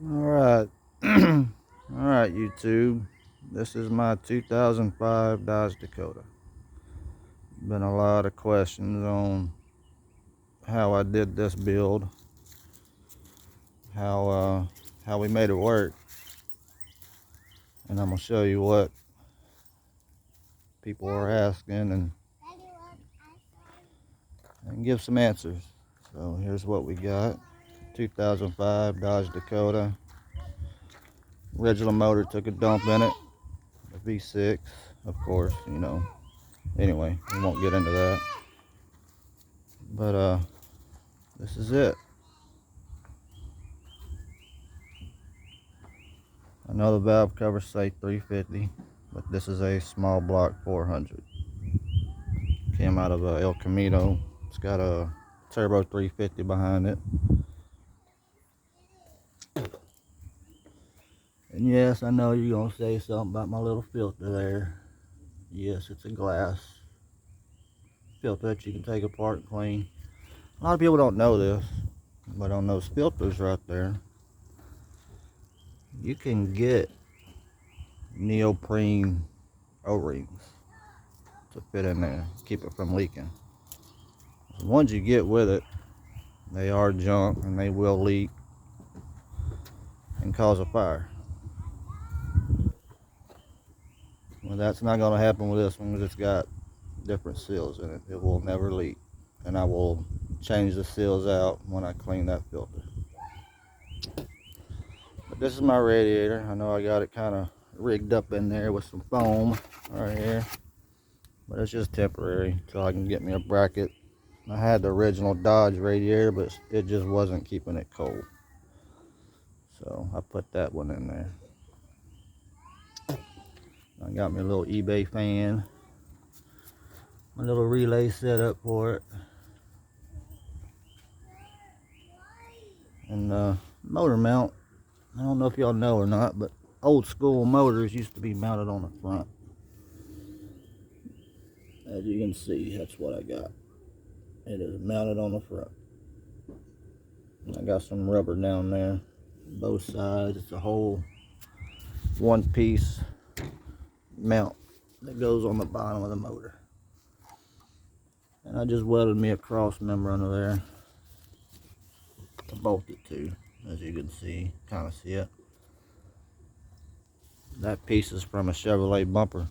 Alright. Alright, YouTube. This is my 2005 Dodge Dakota. Been a lot of questions on how I did this build, how we made it work, and I'm gonna show you what people are asking and give some answers. So here's what we got. 2005 Dodge Dakota. Original motor, took a dump in it. A V6, of course, you know. Anyway, we won't get into that. But this is it. I know the valve covers say 350, but this is a small block 400. Came out of a El Camino. It's got a turbo 350 behind it. And yes, I know you're gonna say something about my little filter there. Yes, it's a glass filter that you can take apart and clean. A lot of people don't know this, but on those filters right there, you can get neoprene O-rings to fit in there, keep it from leaking. The ones you get with it, they are junk and they will leak and cause a fire. Well, that's not going to happen with this one because it's got different seals in it. It will never leak, and I will change the seals out when I clean that filter. But this is my radiator. I know I got it kind of rigged up in there with some foam right here, but it's just temporary until I can get me a bracket. I had the original Dodge radiator, but it just wasn't keeping it cold, so I put that one in there. I got me a little eBay fan, my little relay set up for it, and motor mount. I don't know if y'all know or not, but old school motors used to be mounted on the front. As you can see, that's what I got. It is mounted on the front. I got some rubber down there, both sides. It's a whole one-piece mount that goes on the bottom of the motor. And I just welded me a cross member under there to bolt it to, as you can see, kind of see it. That piece is from a Chevrolet bumper.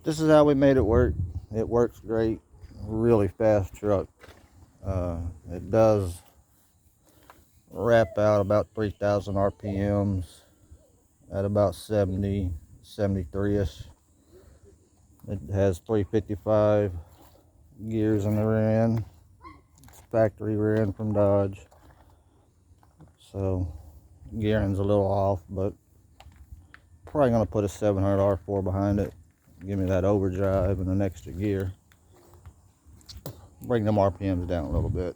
This is how we made it work. It works great. Really fast truck. It does wrap out about 3,000 RPMs at about 70, 73ish. It has 355 gears in the rear end. It's factory rear end from Dodge. So gearing's a little off, but probably gonna put a 700 R4 behind it. Give me that overdrive and an extra gear. Bring them RPMs down a little bit.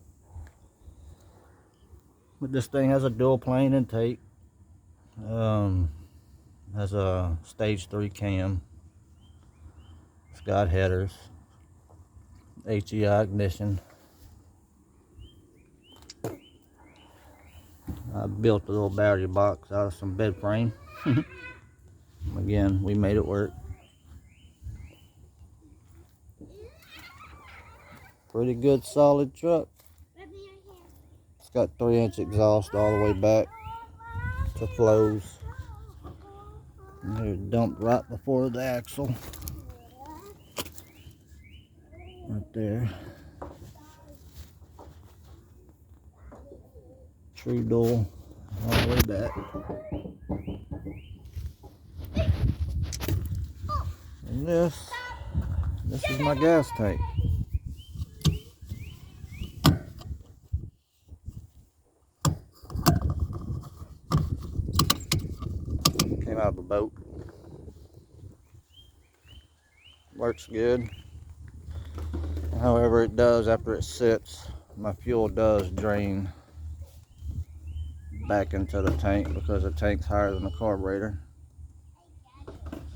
But this thing has a dual plane intake. Has a stage 3 cam. It's got headers. HEI ignition. I built a little battery box out of some bed frame. Again, we made it work. Pretty good solid truck. It's got 3-inch exhaust all the way back to flows. And they're dumped right before the axle. Right there. True dual all the way back. And this is my gas tank. Came out of a boat. Works good. However, it does, after it sits, my fuel does drain back into the tank because the tank's higher than the carburetor.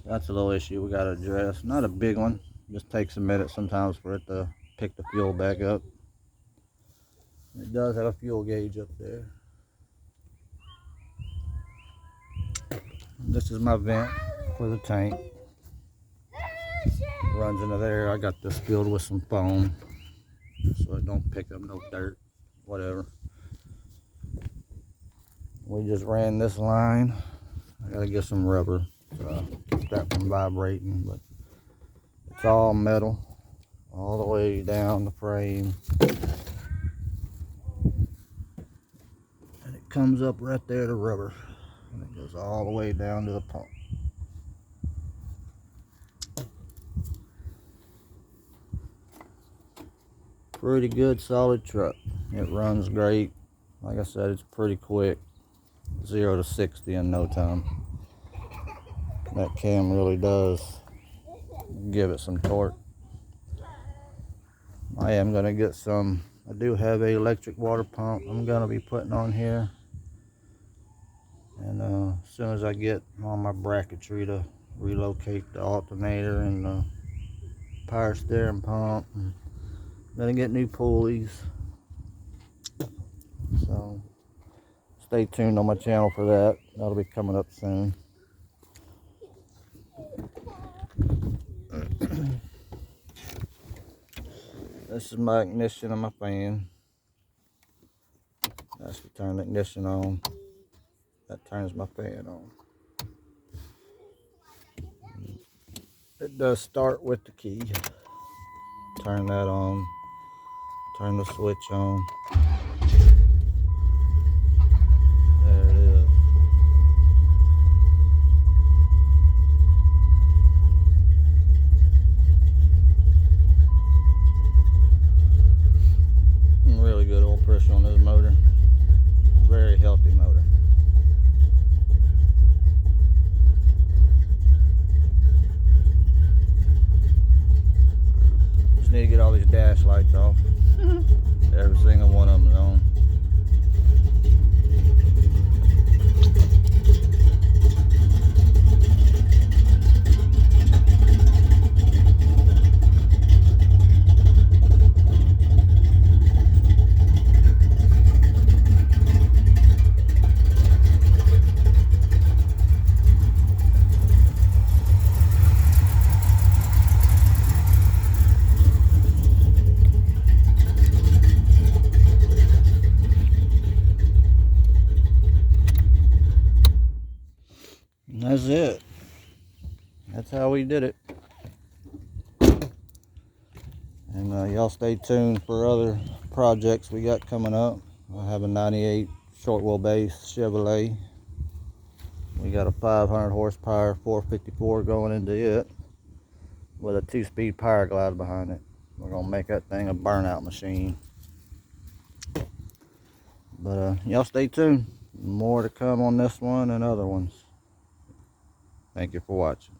That's a little issue we got to address. Not a big one. Just takes a minute sometimes for it to pick the fuel back up. It does have a fuel gauge up there. This is my vent for the tank. Runs into there. I got this filled with some foam so it don't pick up no dirt, whatever. We just ran this line. I gotta get some rubber to keep that from vibrating, but it's all metal all the way down the frame, and it comes up right there to rubber, and it goes all the way down to the pump. Pretty good solid truck. It runs great. Like I said, it's pretty quick. 0 to 60 in no time. That cam really does give it some torque. I am going to get some, I do have a electric water pump I'm going to be putting on here. And as soon as I get on my bracketry to relocate the alternator and the power steering pump, I'm going to get new pulleys. So stay tuned on my channel for that. That'll be coming up soon. This is my ignition on my fan. That's to turn the ignition on. That turns my fan on. It does start with the key. Turn that on. Turn the switch on. There it is. Really good oil pressure on this motor. Very healthy motor. Just need to get all these dash lights off. Every single one of them is on. And that's it. That's how we did it. And y'all stay tuned for other projects we got coming up. I have a 98 short wheelbase Chevrolet. We got a 500 horsepower 454 going into it with a 2-speed power glide behind it. We're gonna make that thing a burnout machine. But y'all stay tuned. More to come on this one and other ones. Thank you for watching.